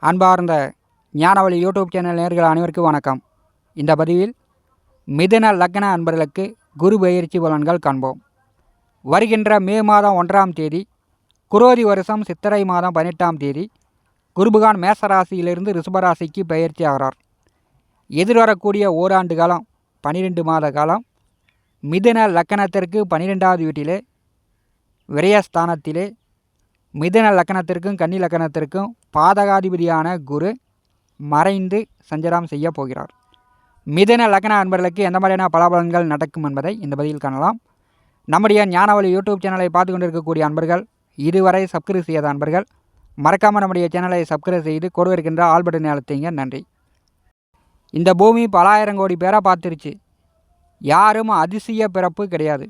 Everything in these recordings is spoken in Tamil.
அன்பார்ந்த ஞானவழி யூடியூப் சேனல் நேயர்கள் அனைவருக்கும் வணக்கம். இந்த பதிவில் மிதுன லக்ன அன்பர்களுக்கு குரு பெயர்ச்சி பலன்கள் காண்போம். வருகின்ற மே மாதம் 1ஆம் தேதி குரோதி வருஷம் சித்திரை மாதம் 18ஆம் தேதி குருபகான் மேசராசியிலிருந்து ரிஷபராசிக்கு பெயர்ச்சி ஆகிறார். எதிர்வரக்கூடிய ஓராண்டு காலம் 12 மாத காலம் மிதுன லக்கணத்திற்கு 12வது வீட்டிலே விரயஸ்தானத்திலே மிதுன லக்கணத்திற்கும் கன்னி லக்கணத்திற்கும் பாதகாதிபதியான குரு மறைந்து சஞ்சாரம் செய்ய போகிறார். மிதுன லக்ன அன்பர்களுக்கு எந்த மாதிரியான பலாபலன்கள் நடக்கும் என்பதை இந்த பதிவில் காணலாம். நம்முடைய ஞானவழி யூடியூப் சேனலை பார்த்து கொண்டிருக்கக்கூடிய அன்பர்கள், இதுவரை சப்ஸ்கிரைப் செய்யாத அன்பர்கள் மறக்காமல் நம்முடைய சேனலை சப்ஸ்கிரைப் செய்து கொடு இருக்கின்ற ஆல் பட்டனை அழுத்திங்க. நன்றி. இந்த பூமி பலாயிரம் கோடி பேரை பார்த்துருச்சு. யாரும் அதிசய பிறப்பு கிடையாது.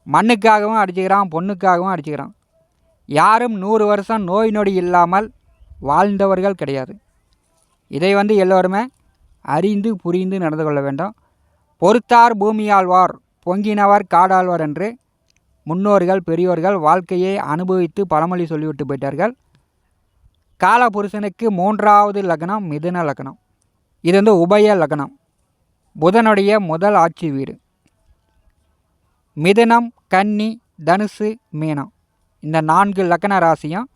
மண்ணுக்காகவும் அடிச்சுக்கிறான், பொண்ணுக்காகவும் அடிச்சுக்கிறான். யாரும் 100 வருஷம் நோய் நொடி இல்லாமல் வாழ்ந்தவர்கள் கிடையாது. இதை எல்லோருமே அறிந்து புரிந்து நடந்து கொள்ள வேண்டும். பொறுத்தார் பூமியாழ்வார், பொங்கினவர் காடாழ்வார் என்று முன்னோர்கள் பெரியோர்கள் வாழ்க்கையை அனுபவித்து பழமொழி சொல்லிவிட்டு போயிட்டார்கள். காலபுருஷனுக்கு 3வது லக்னம் மிதுன லக்னம். இது உபய லக்னம், புதனுடைய முதல் ஆட்சி வீடு. மிதுனம், கன்னி, தனுசு, மீனம் இந்த 4 லக்ன ராசியும்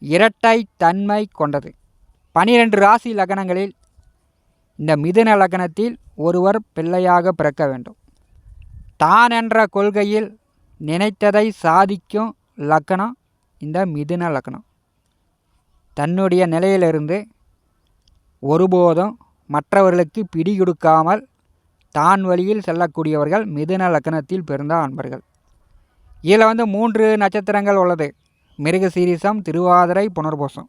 இரட்டை தன்மை கொண்டது. 12 ராசி லக்னங்களில் இந்த மிதுன லக்னத்தில் ஒருவர் பிள்ளையாக பிறக்க வேண்டும். தான் என்ற கொள்கையில் நினைத்ததை சாதிக்கும் லக்னம் இந்த மிதுன லக்னம். தன்னுடைய நிலையிலிருந்து ஒருபோதும் மற்றவர்களுக்கு பிடி கொடுக்காமல் தான் வழியில் செல்லக்கூடியவர்கள் மிதுன லக்னத்தில் பிறந்த அன்பர்கள். இதில் 3 நட்சத்திரங்கள் உள்ளது. மிருகசீரிசம், திருவாதிரை, புனர்பூசம்.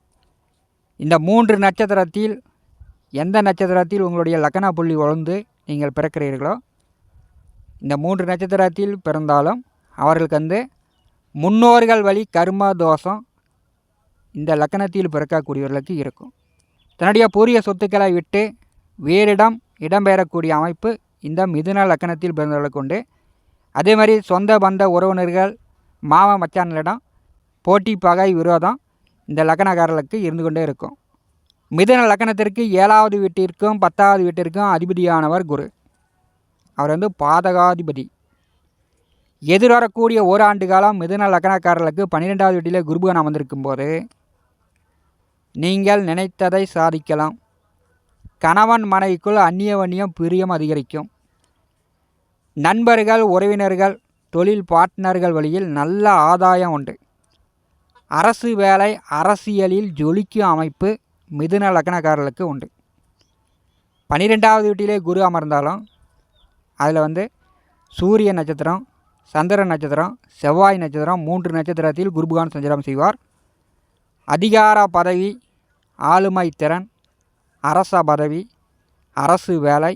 இந்த 3 நட்சத்திரத்தில் எந்த நட்சத்திரத்தில் உங்களுடைய லக்ன புள்ளி உழந்து நீங்கள் பிறக்கிறீர்களோ, இந்த 3 நட்சத்திரத்தில் பிறந்தாலும் அவர்களுக்கு முன்னோர்கள் வழி கர்ம தோஷம் இந்த லக்னத்தில் பிறக்கக்கூடியவர்களுக்கு இருக்கும். தன்னுடைய பூரிய சொத்துக்களை விட்டு வேறிடம் இடம்பெயரக்கூடிய அமைப்பு இந்த மிதுன லக்னத்தில் பிறந்தவர்களுக்கு உண்டு. அதே மாதிரி சொந்த பந்த உறவினர்கள், மாம மச்சான்களிடம் போட்டி, பகை, விரோதம் இந்த லக்னக்காரர்களுக்கு இருந்து கொண்டே இருக்கும். மிதுன லக்னத்திற்கு 7வது வீட்டிற்கும் 10வது வீட்டிற்கும் அதிபதியானவர் குரு. அவர் பாதகாதிபதி. எதிர்வரக்கூடிய ஓராண்டு காலம் மிதுன லக்னக்காரர்களுக்கு 12வது வீட்டிலே குருபகன் அமர்ந்திருக்கும் போது நீங்கள் நினைத்ததை சாதிக்கலாம். கணவன் மனைவிக்குள் அந்நியவன்னியம் பிரியம் அதிகரிக்கும். நண்பர்கள், உறவினர்கள், தொழில் பார்ட்னர்கள் வழியில் நல்ல ஆதாயம் உண்டு. அரசு வேலை, அரசியலில் ஜொலிக்கும் அமைப்பு மிதுன லக்னக்காரர்களுக்கு உண்டு. 12வது வீட்டிலே குரு அமர்ந்தாலும் அதில் சூரிய நட்சத்திரம், சந்திரன் நட்சத்திரம், செவ்வாய் நட்சத்திரம் 3 நட்சத்திரத்தில் குருபகான் சஞ்சாரம் செய்வார். அதிகார பதவி, ஆளுமை திறன், அரச பதவி, அரசு வேலை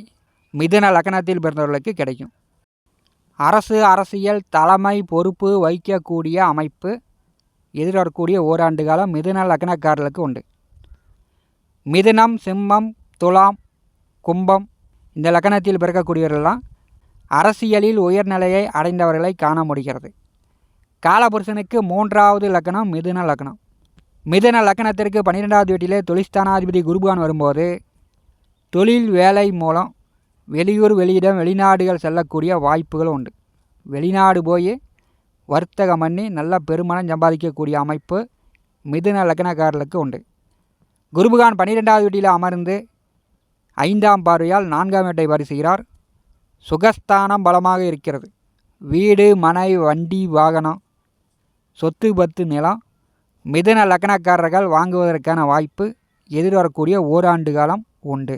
மிதுன லக்னத்தில் பிறந்தவர்களுக்கு கிடைக்கும். அரசு, அரசியல் தலைமை பொறுப்பு வகிக்கக்கூடிய அமைப்பு எதிர்வரக்கூடிய ஓராண்டு காலம் மிதுன லக்னக்காரர்களுக்கு உண்டு. மிதுனம், சிம்மம், துலாம், கும்பம் இந்த லக்னத்தில் பிறக்கக்கூடியவர்களெல்லாம் அரசியலில் உயர்நிலையை அடைந்தவர்களை காண முடிகிறது. காலபுருஷனுக்கு 3வது லக்னம் மிதுன லக்னம். மிதுன லக்னத்திற்கு 12வது வீட்டிலே தொழில்ஸ்தானாதிபதி குருபகான் வரும்போது தொழில் வேலை மூலம் வெளியூர், வெளியிடம், வெளிநாடுகள் செல்லக்கூடிய வாய்ப்புகள் உண்டு. வெளிநாடு போய் வர்த்தகம் பண்ணி நல்ல பெருமனம் சம்பாதிக்கக்கூடிய அமைப்பு மிதுன லக்னக்காரர்களுக்கு உண்டு. குருபகான் 12வது வீட்டில் அமர்ந்து 5ஆம் பார்வையால் 4ஆம் வீட்டை பரிசுகிறார். சுகஸ்தானம் பலமாக இருக்கிறது. வீடு, மனை, வண்டி, வாகனம், சொத்து பத்து நிலம் மிதுன லக்னக்காரர்கள் வாங்குவதற்கான வாய்ப்பு எதிர்வரக்கூடிய ஓராண்டு காலம் உண்டு.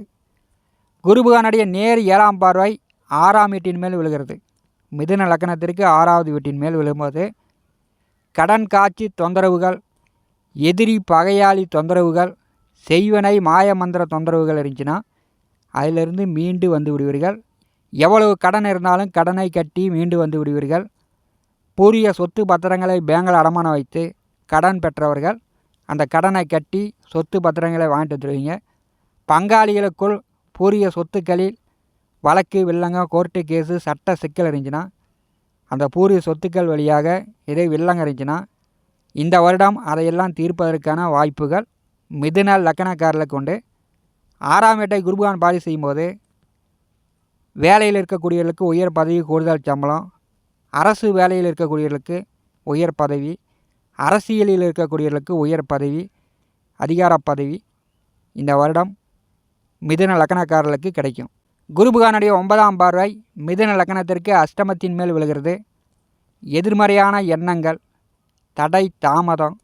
குருபகானுடைய நேர் 7ஆம் பார்வை 6ஆம் வீட்டின் மேல் விழுகிறது. மிதுன லக்னத்திற்கு 6வது வீட்டின் மேல் விழும்போது கடன் காட்சி தொந்தரவுகள், எதிரி பகையாளி தொந்தரவுகள், செய்வனை மாயமந்திர தொந்தரவுகள் இருந்துச்சுன்னா அதிலிருந்து மீண்டு வந்து விடுவீர்கள். எவ்வளவு கடன் இருந்தாலும் கடனை கட்டி மீண்டு வந்து விடுவீர்கள். பூரிய சொத்து பத்திரங்களை பேங்கில் அடமானம் வைத்து கடன் பெற்றவர்கள் அந்த கடனை கட்டி சொத்து பத்திரங்களை வாங்கிட்டு வந்துடுவீங்க. பங்காளிகளுக்குள் பூரிய சொத்துக்களில் வழக்கு, வில்லங்க, கோர்ட்டு கேஸு, சட்ட சிக்கல் இருந்துச்சுன்னா அந்த பூரிய சொத்துக்கள் வழியாக இதே வில்லங்க இருந்துச்சுன்னா இந்த வருடம் அதையெல்லாம் தீர்ப்பதற்கான வாய்ப்புகள் மிதுன லக்கணக்காரர்களுக்கு உண்டு. 6ஆம் வீட்டை குருபகவான் பார்வை செய்யும்போது வேலையில் இருக்கக்கூடியவர்களுக்கு உயர் பதவி, கூடுதல் சம்பளம், அரசு வேலையில் இருக்கக்கூடியவர்களுக்கு உயர் பதவி, அரசியலில் இருக்கக்கூடியவர்களுக்கு உயர் பதவி, அதிகார பதவி இந்த வருடம் மிதுன லக்கணக்காரர்களுக்கு கிடைக்கும். குருபகவானுடைய 9ஆம் பார்வை மிதுன லக்கணத்திற்கு அஷ்டமத்தின் மேல் விழுகிறது. எதிர்மறையான எண்ணங்கள், தடை, தாமதம்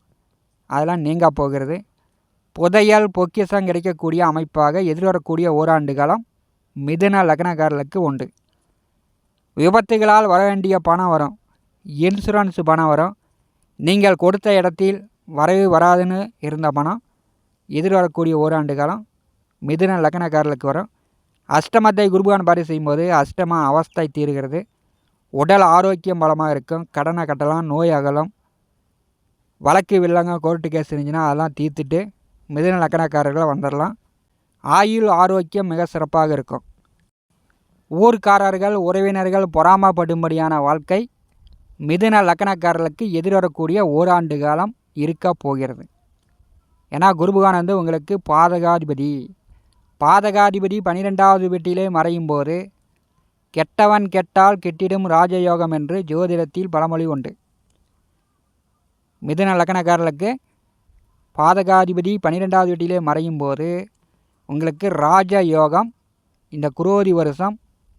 அதெல்லாம் நீங்க போகிறது. புதையல், பொக்கிஷம் கிடைக்கக்கூடிய அமைப்பாக எதிர்வரக்கூடிய ஓராண்டு காலம் மிதுன லக்னக்காரர்களுக்கு உண்டு. விபத்துகளால் வர வேண்டிய பணம் வரும். இன்சூரன்ஸ் பணம் வரும். நீங்கள் கொடுத்த இடத்தில் வரவு வராதுன்னு இருந்த பணம் எதிர்வரக்கூடிய ஓராண்டு காலம் மிதுன லக்னக்காரர்களுக்கு வரும். அஷ்டமத்தை குருபகவான் பார்வை செய்யும்போது அஷ்டம அவஸ்தை தீருகிறது. உடல் ஆரோக்கியம் பலமாக இருக்கும். கடனை கட்டலாம், நோய் அகலம், வழக்கு வில்லங்க, கோர்ட்டு கேஸ் இருந்துச்சுன்னா அதெல்லாம் தீர்த்துட்டு மிதுன லக்கணக்காரர்களை வந்துடலாம். ஆயுள் ஆரோக்கியம் மிக சிறப்பாக இருக்கும். ஊர்க்காரர்கள், உறவினர்கள் பொறாமப்படும்படியான வாழ்க்கை மிதுன லக்கணக்காரர்களுக்கு எதிர்வரக்கூடிய ஓராண்டு காலம் இருக்க போகிறது. ஏன்னா குருபகவான் உங்களுக்கு பாதகாதிபதி. பாதகாதிபதி 12வது வீட்டிலே மறையும் போது கெட்டவன் கெட்டால் கெட்டிடும் ராஜயோகம் என்று ஜோதிடத்தில் பழமொழி உண்டு. மிதுன லக்கணக்காரர்களுக்கு பாதகாதிபதி 12வது வீட்டிலே மறையும் போது உங்களுக்கு ராஜயோகம் இந்த குரோதி வருஷம்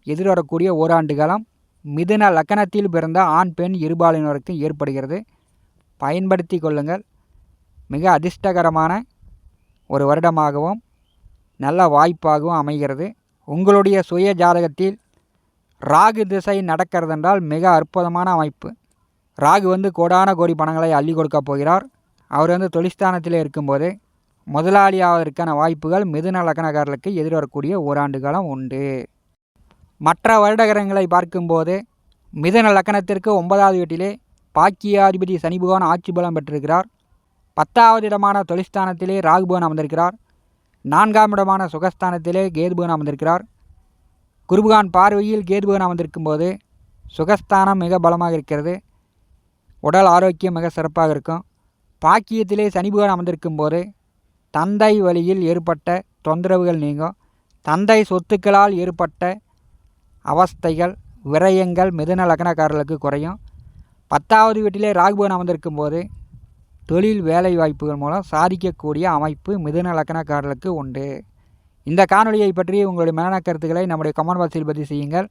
எதிர்வரக்கூடிய ஓராண்டு காலம் மிதுன லக்கணத்தில் பிறந்த ஆண் பெண் இருபாலினருக்கும் ஏற்படுகிறது. பயன்படுத்தி கொள்ளுங்கள். மிக அதிர்ஷ்டகரமான ஒரு வருடமாகவும் நல்ல வாய்ப்பாகவும் அமைகிறது. உங்களுடைய சுய ஜாதகத்தில் ராகு திசை நடக்கிறதென்றால் மிக அற்புதமான அமைப்பு. ராகு கோடான கோடி பணங்களை அள்ளி கொடுக்க போகிறார். அவர் தொழிற்ஸ்தானத்தில் இருக்கும்போது முதலாளியாவதற்கான வாய்ப்புகள் மிதுன லக்னக்காரர்களுக்கு எதிர்வரக்கூடிய ஓராண்டு காலம் உண்டு. மற்ற வருடகரங்களை பார்க்கும்போது மிதுன லக்கணத்திற்கு 9வது வீட்டிலே பாக்கியாதிபதி சனி பகவான் ஆட்சி பலம் பெற்றிருக்கிறார். 10வது இடமான தொழிற்ஸ்தானத்திலே ராகு பகவான் அமர்ந்திருக்கிறார். 4ஆம் இடமான சுகஸ்தானத்திலே கேது பகவான் அமர்ந்திருக்கிறார். குருபகவான் பார்வையில் கேது பகவான் அமர்ந்திருக்கும் போது சுகஸ்தானம் மிக பலமாக இருக்கிறது. உடல் ஆரோக்கியம் மிக சிறப்பாக இருக்கும். பாக்கியத்திலே சனி பகவான் அமர்ந்திருக்கும் போது தந்தை வழியில் ஏற்பட்ட தொந்தரவுகள் நீங்கும். தந்தை சொத்துக்களால் ஏற்பட்ட அவஸ்தைகள், விரயங்கள் மிதுன லக்னக்காரர்களுக்கு குறையும். 10வது வீட்டிலே ராகு பகவான் அமர்ந்திருக்கும் போது தொழில் வேலை வாய்ப்புகள் மூலம் சாதிக்கக்கூடிய அமைப்பு மிதுன லக்னக்காரர்களுக்கு உண்டு. இந்த காணொலியை பற்றி உங்களுடைய மேலான கருத்துக்களை நம்முடைய கமெண்ட் பாக்ஸில் பதிவு செய்யுங்கள்.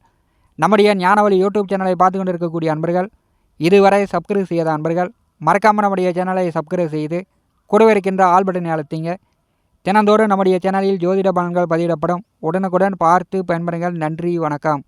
நம்முடைய ஞானவழி யூடியூப் சேனலை பார்த்து கொண்டு இருக்கக்கூடிய அன்பர்கள், இதுவரை சப்ஸ்கிரைப் செய்யாத அன்பர்கள் மறக்காமல் நம்முடைய சேனலை சப்ஸ்கிரைப் செய்து கூடவே இருக்கின்ற ஆல் பட்டனை அழுத்திங்க. தினந்தோறும் நம்முடைய சேனலில் ஜோதிட பலன்கள் பதிவிடப்படும். உடனுக்குடன் பார்த்து பயன்பெறுங்கள். நன்றி, வணக்கம்.